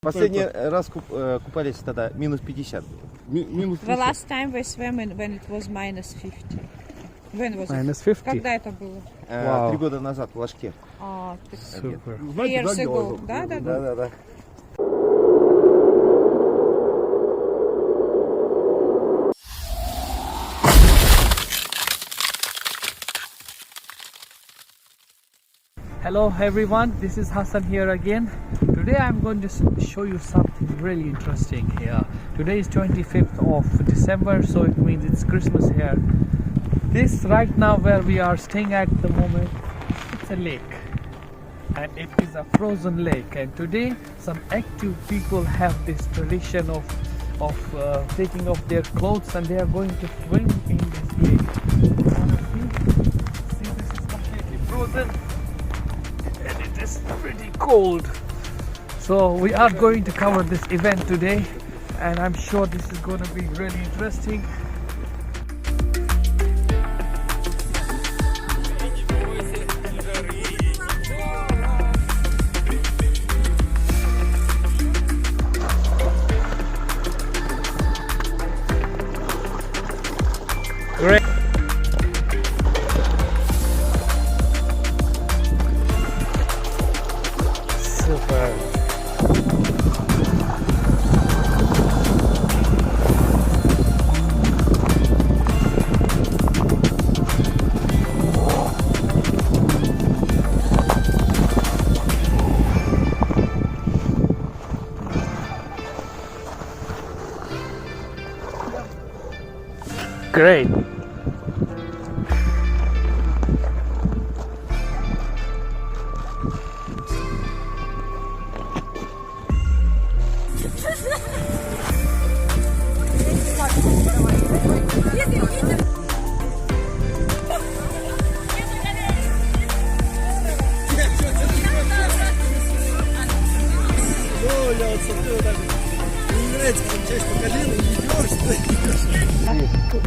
Последний раз купались тогда минус 50 было. Минус 50. The last time we swam when it was minus 50. When was Minus it? 50? Когда это было? 3 года назад в Ложке. Супер. Years ago. Да. Да. Hello everyone, this is Hassan here again. Today I'm going to show you something really interesting here. Today is 25th of December, so it means it's Christmas here. This right now where we are staying at the moment, it's a lake. And it is a frozen lake. And today some active people have this tradition of taking off their clothes and they are going to swim in this lake. See, this is completely frozen. And it is pretty cold, so we are going to cover this event today, and I'm sure this is going to be really interesting. Great. Super. Great.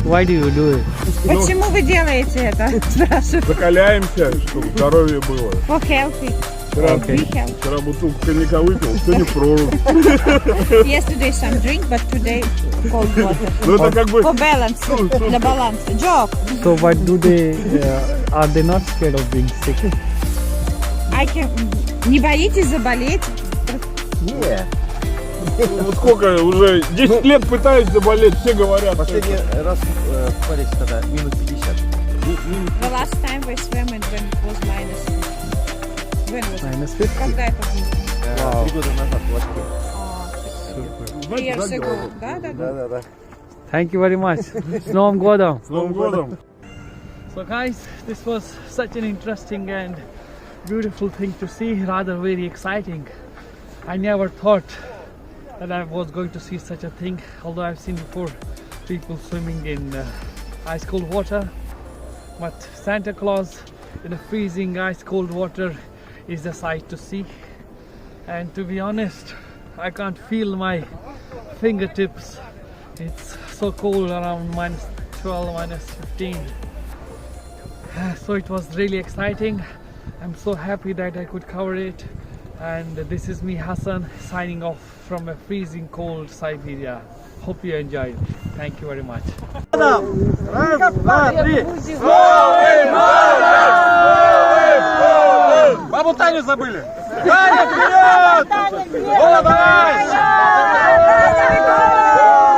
Why do you do it? Почему вы делаете это? Спрашиваю. Закаляемся, чтобы здоровье было. For healthy. Вчера бутылку коньяка выпил, сегодня прорубь. Yesterday some drink, but today cold water. Ну это как бы... For balance. Для баланса. Joke. So what do they, are they not scared of being sick? Не боитесь заболеть? Не. Вот сколько, уже 10 лет пытаюсь заболеть, все говорят. Последний раз купались тогда минус 50. The last time we swam when it was minus 50. When was it? Minus 50? Когда это было? 3 года назад в Ложке. Years ago. Да. Thank you very much. С Новым годом! С Новым годом! So guys, this was such an interesting and beautiful thing to see, rather very exciting. I never thought that I was going to see such a thing, although I've seen before people swimming in ice cold water, but Santa Claus in a freezing ice cold water is a sight to see. And to be honest, I can't feel my fingertips. It's so cold, around minus 12, minus 15. So it was really exciting. I'm so happy that I could cover it. And this is me, Hassan, signing off from a freezing cold Siberia. Hope you enjoyed. Thank you very much. Бабу Таню забыли! Таня, вперед! Давай!